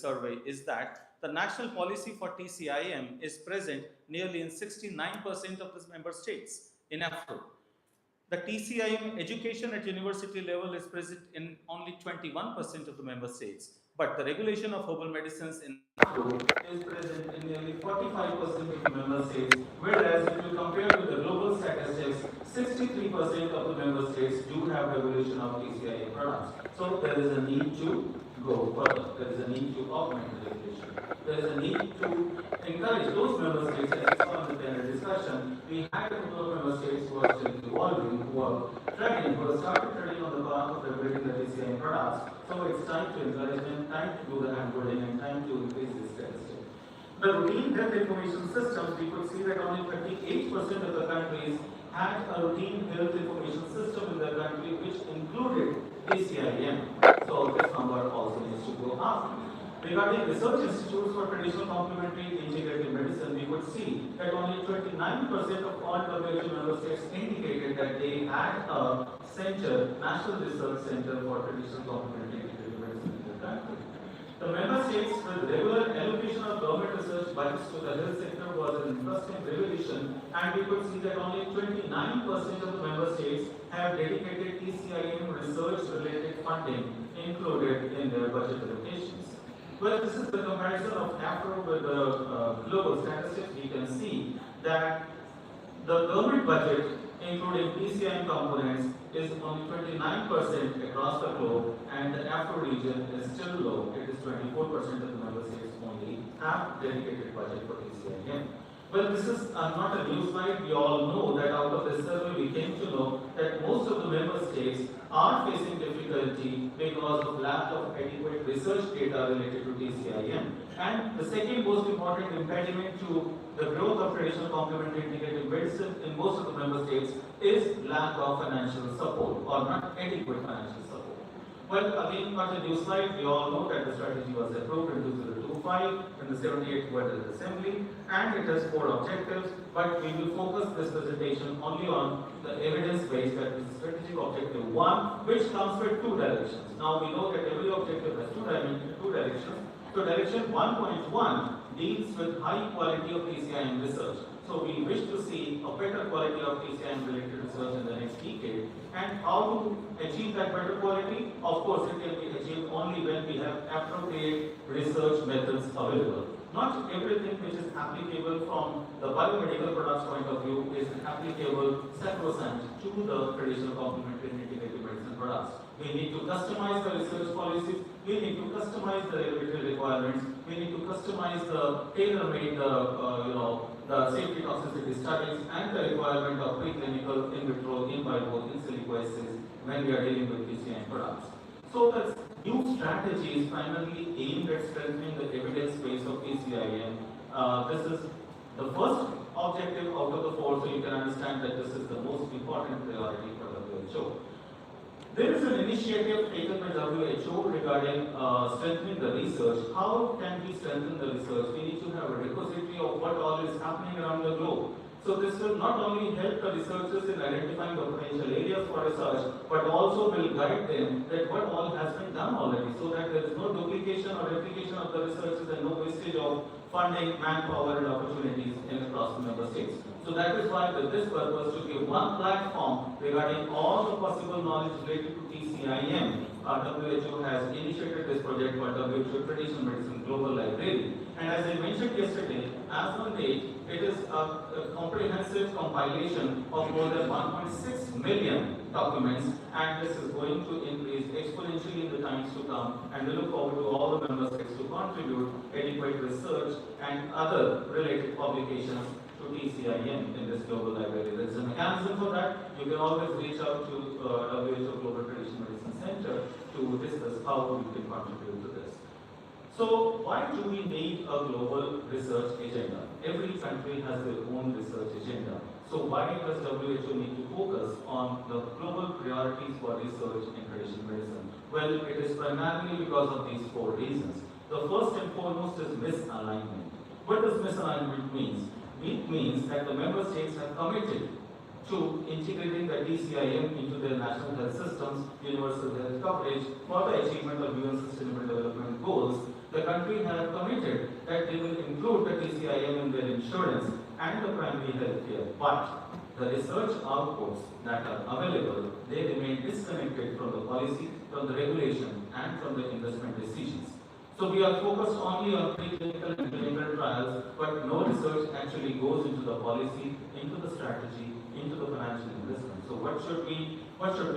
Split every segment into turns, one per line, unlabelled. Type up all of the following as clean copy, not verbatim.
survey is that the national policy for TCIM is present nearly in 69% of the member states in Afro. The TCIM education at university level is present in only 21% of the member states, but the regulation of herbal medicines in Afro is present in nearly 45% of the member states, whereas if you compare with the global statistics, 63% of the member states do have regulation of TCIM products. So there is a need to go further. There is a need to augment the regulation. There is a need to encourage those member states, as we saw in the plenary discussion. We had a couple of member states who are still evolving, who are treading, who have started treading on the path of regulating the TCIM products. So it's time to encourage them, time to do the handholding, and time to increase this statistic. The routine health information systems, we could see that only 38% of the countries had a routine health information system in their country which included TCIM. So this number also needs to go up. Regarding research institutes for traditional complementary integrative medicine, we could see that only 29% of all WHO member states indicated that they had a center, national research center for traditional complementary integrative medicine in their country. The member states with regular allocation of government research budgets to the health sector was an interesting revelation, and we could see that only 29% of the member states have dedicated TCIM research-related funding included in their budget allocations. Well, this is the comparison of Afro with the global statistics. We can see that the government budget, including PCIM components, is only 29% across the globe, and the Afro region is still low. It is 24% of the member states only have dedicated budget for PCIM. Well, this is not a new slide. We all know that out of this survey, we came to know that most of the member states are facing difficulty because of lack of adequate research data related to TCIM. And the second most important impediment to the growth of traditional complementary integrative medicine in most of the member states is lack of financial support or not adequate financial support. Well, again, not a new slide. We all know that the strategy was approved in 2025 in the 78th World Health Assembly, and it has 4 objectives. But we will focus this presentation only on the evidence base, that is strategic objective 1, which comes with 2 directions. Now we know that every objective has 2 directions. So direction 1.1 deals with high quality of TCIM research. So we wish to see a better quality of TCIM related research in the next decade. And how to achieve that better quality? Of course, it can be achieved only when we have appropriate research methods available. Not everything which is applicable from the biomedical products point of view is applicable sacrosanct to the traditional complementary and integrative medicine products. We need to customize the research policies, we need to customize the regulatory requirements, we need to customize the tailor-made the safety toxicity studies and the requirement of preclinical, in vitro, in vivo, in silico assays when we are dealing with TCIM products. So the new strategy is primarily aimed at strengthening the evidence base of TCIM. This is the first objective out of the 4, so you can understand that this is the most important priority for WHO. There is an initiative taken by WHO regarding strengthening the research. How can we strengthen the research? We need to have a repository of what all is happening around the globe. So this will not only help the researchers in identifying the potential areas for research, but also will guide them that what all has been done already, so that there is no duplication or replication of the researches and no wastage of funding, manpower and opportunities across the member states. So that is why with this purpose, to give one platform regarding all the possible knowledge related to TCIM, WHO has initiated this project called WHO Traditional Medicine Global Library. And as I mentioned yesterday, as on date, it is a comprehensive compilation of more than 1.6 million documents, and this is going to increase exponentially in the times to come, and we look forward to all the member states to contribute adequate research and other related publications to TCIM in this global library. There is a mechanism for that. You can always reach out to WHO Global Traditional Medicine Center to discuss how we can contribute to this. So why do we need a global research agenda? Every country has their own research agenda. So why does WHO need to focus on the global priorities for research in traditional medicine? Well, it is primarily because of these 4 reasons. The first and foremost is misalignment. What does misalignment mean? It means that the member states have committed to integrating the TCIM into their national health systems, universal health coverage for the achievement of UN Sustainable Development Goals. The country has committed that they will include the TCIM in their insurance and the primary health care, but the research outputs that are available, they remain disconnected from the policy, from the regulation, and from the investment decisions. So we are focused only on preclinical and clinical trials, but no research actually goes into the policy, into the strategy, into the financial investment. So what should be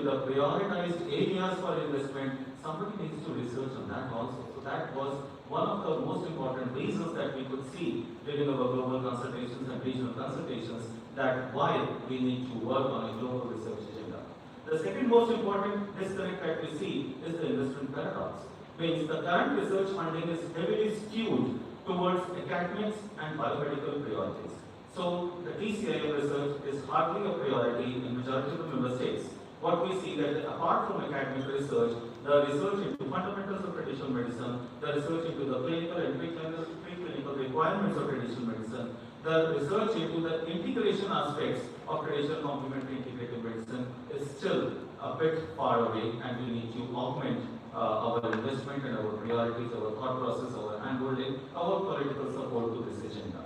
the prioritized areas for investment? Somebody needs to research on that also. So that was one of the most important reasons that we could see during our global consultations and regional consultations, that why we need to work on a global research agenda. The second most important disconnect that we see is the investment paradox. Means the current research funding is heavily skewed towards academics and biomedical priorities. So the TCIM research is hardly a priority in majority of the member states. What we see that apart from academic research, the research into fundamentals of traditional medicine, the research into the clinical and preclinical requirements of traditional medicine, the research into the integration aspects of traditional complementary integrative medicine is still a bit far away, and we need to augment our investment and our priorities, our thought process, our handholding, our political support to this agenda.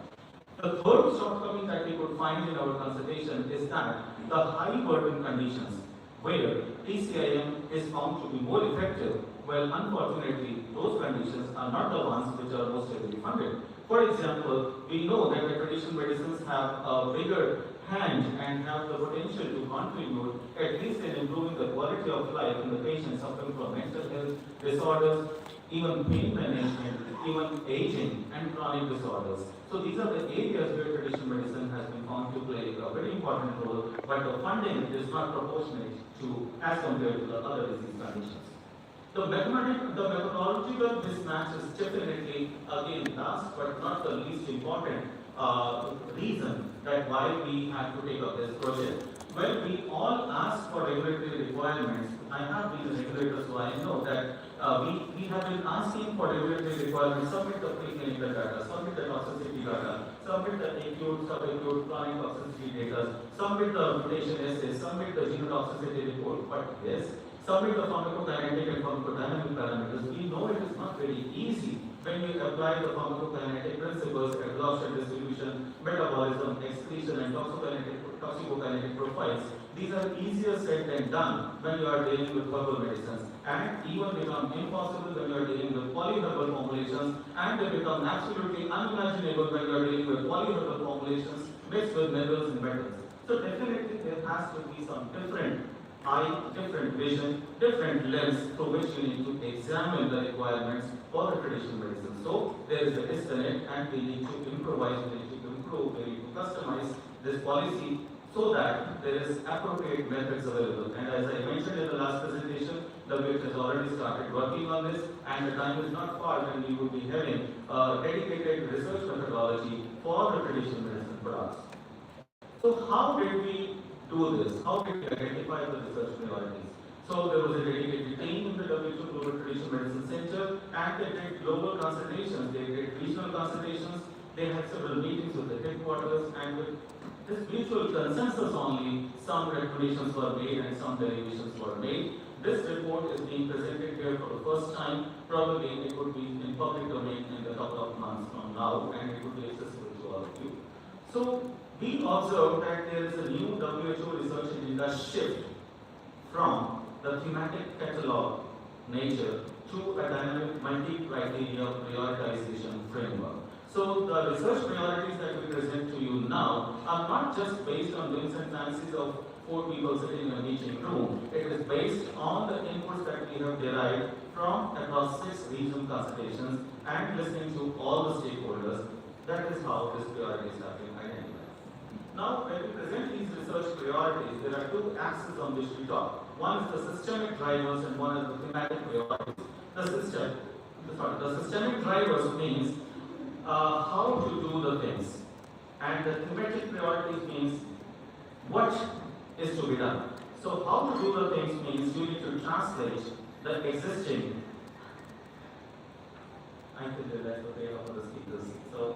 The third shortcoming that we could find in our consultation is that the high burden conditions where TCIM is found to be more effective, well, unfortunately, those conditions are not the ones which are most heavily funded. For example, we know that the traditional medicines have a bigger hand and have the potential to contribute at least in improving the quality of life in the patients suffering from mental health disorders, even pain management, even aging and chronic disorders. So these are the areas where traditional medicine has been found to play a very important role, but the funding is not proportionate to as compared to the other disease conditions. The methodological mismatch is definitely, again, last but not the least important reason that why we have to take up this project. Well, we all ask for regulatory requirements. I have been a regulator, so I know that we have been asking for regulatory requirements, submit the preclinical data, submit the toxicity data, submit the acute, subacute, chronic toxicity data, submit the mutation assays, submit the genotoxicity report. But yes, submit the pharmacokinetic and pharmacodynamic parameters. We know it is not very easy when you apply the pharmacokinetic principles, absorption, distribution, metabolism, excretion, and toxicokinetic profiles. These are easier said than done when you are dealing with herbal medicines, and even become impossible when you are dealing with polyherbal formulations, and they become absolutely unimaginable when you are dealing with polyherbal formulations mixed with minerals and metals. So definitely there has to be some different eye, different vision, different lens through which you need to examine the requirements for the traditional medicine. So there is a disconnect, and we need to improvise, we need to improve, we need to customize this policy so that there is appropriate methods available. And as I mentioned in the last presentation, WHO has already started working on this, and the time is not far when we will be having a dedicated research methodology for the traditional medicine products. So how did we do this? How did we identify the research priorities? So there was a dedicated team in the WHO Global Traditional Medicine Center, and they did global consultations, they did regional consultations, they had several meetings with the headquarters, and with this mutual consensus only, some recommendations were made and some derivations were made. This report is being presented here for the first time. Probably it would be in public domain in a couple of months from now, and it would be accessible to all of you. So we observed that there is a new WHO research agenda shift from the thematic catalog nature to a dynamic multi-criteria prioritization framework. So the research priorities that we present to you now are not just based on whims and fancies of 4 people sitting in a meeting room. It is based on the inputs that we have derived from across 6 regional consultations and listening to all the stakeholders. That is how these priorities have been identified. Now, when we present these research priorities, there are 2 axes on which we talk. One is the systemic drivers and one is the thematic priorities. The systemic drivers means how to do the things, and the thematic priorities means what is to be done. So how to do the things means you need to translate the existing. I can do that, okay, of the speakers. So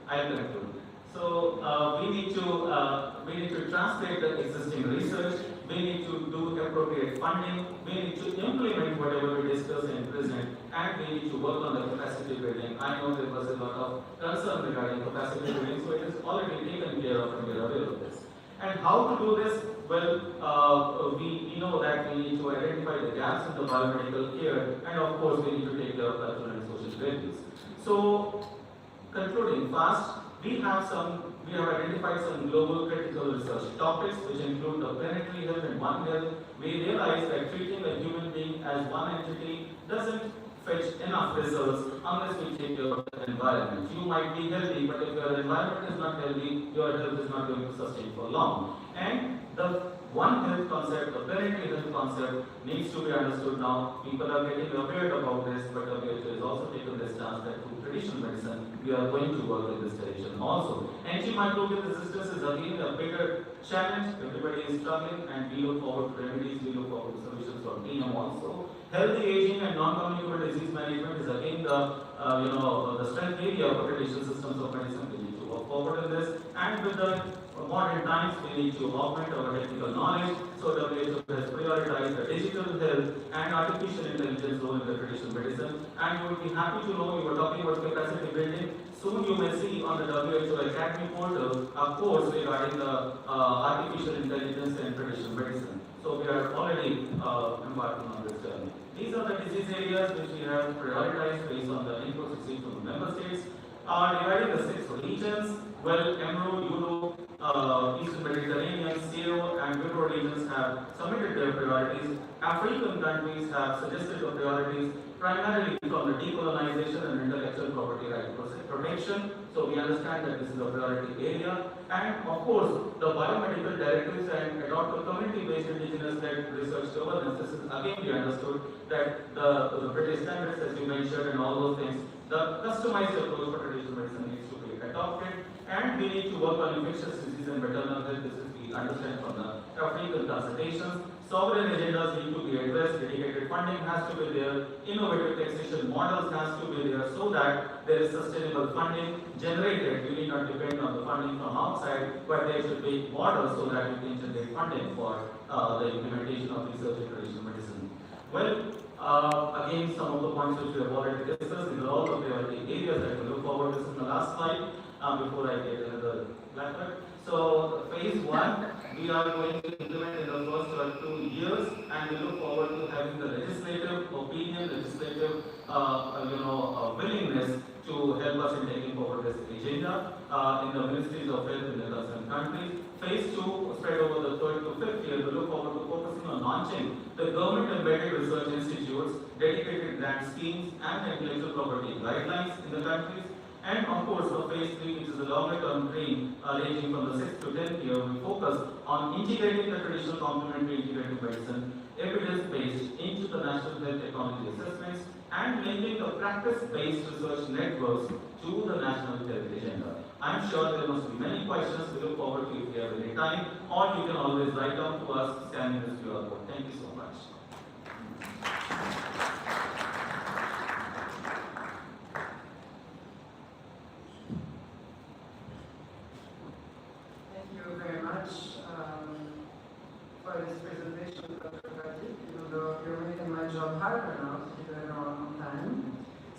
I will conclude. So we need to translate the existing research. we need to do appropriate funding, we need to implement whatever we discuss and present, and we need to work on the capacity building. I know there was a lot of concern regarding capacity building, so it is already taken care of and we are aware of this. And how to do this? Well, we know that we need to identify the gaps in the biomedical care, and of course we need to take care of cultural and social values. So, concluding fast, we have identified some global critical research topics which include the planetary health and One Health. We realize that treating a human being as one entity doesn't fetch enough results unless we take care of the environment. You might be healthy, but if your environment is not healthy, your health is not going to sustain for long. And the One Health concept, the planetary health concept, needs to be understood now. People are getting aware about this, but WHO has also taken this chance that through traditional medicine, we are going to work in this direction also. Antimicrobial resistance is again a bigger challenge. Everybody is struggling, and we look forward to remedies, we look forward to solutions from TM also. Healthy aging and non-communicable disease management is again the strength area of traditional systems of medicine. We need to work forward in this, and with the modern times, we need to augment our technical knowledge. So WHO has prioritized the digital health and artificial intelligence role in the traditional medicine. And you would be happy to know, you were talking about capacity building. Soon you may see on the WHO Academy portal a course regarding the artificial intelligence and traditional medicine. So we are already embarking on this journey. These are the disease areas which we have prioritized based on the inputs received from the member states. Dividing the 6 regions, well, EMRO, Euro, Eastern Mediterranean, CO, and Euro regions have submitted their priorities. African countries have suggested the priorities primarily from the decolonization and intellectual property right protection. So we understand that this is a priority area. And of course, the biomedical directives and adopt a community-based indigenous-led research governance. This is again we understood that the British standards, as you mentioned, and all those things, the customized approach for traditional medicine needs to be adopted, and we need to work on infectious disease and maternal health. This is we understand from the African consultations. Sovereign agendas need to be addressed, dedicated funding has to be there, innovative taxation models has to be there so that there is sustainable funding generated. You need not depend on the funding from outside, but there should be models so that you can generate funding for the implementation of research in traditional medicine. Well, again, some of the points which we have already discussed, these are all the priority areas that we look forward to. This is the last slide before I get another lecture. So, phase 1, we are going to implement in the first 2 years, and we look forward to having the legislative opinion, legislative willingness to help us in taking forward this agenda in the ministries of health in the concerned countries. Phase 2, spread over the 3rd to 5th year, we look forward to focusing on launching the government-embedded research institutes, dedicated grant schemes, and intellectual property guidelines in the countries. And of course, the phase 3, which is a longer-term dream, ranging from the 6th to 10th year, we focus on integrating the traditional complementary integrative medicine, evidence-based, into the national health technology assessments, and linking the practice-based research networks to the national health agenda. I am sure there must be many questions. We look forward to if you have any time, or you can always write down to us, scanning this QR code. Thank you so much.
For this presentation, Dr. Kati, even though you're making my job harder now to keep everyone on time.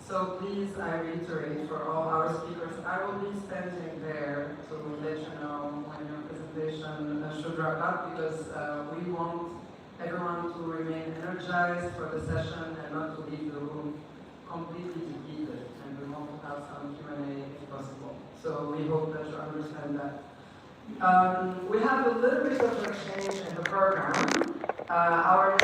So please, I reiterate for all our speakers, I will be standing there to let you know when your presentation should wrap up, because we want everyone to remain energized for the session and not to leave the room completely depleted, and we want to have some Q&A if possible. So we hope that you understand that. We have a little bit of a change in the program. Our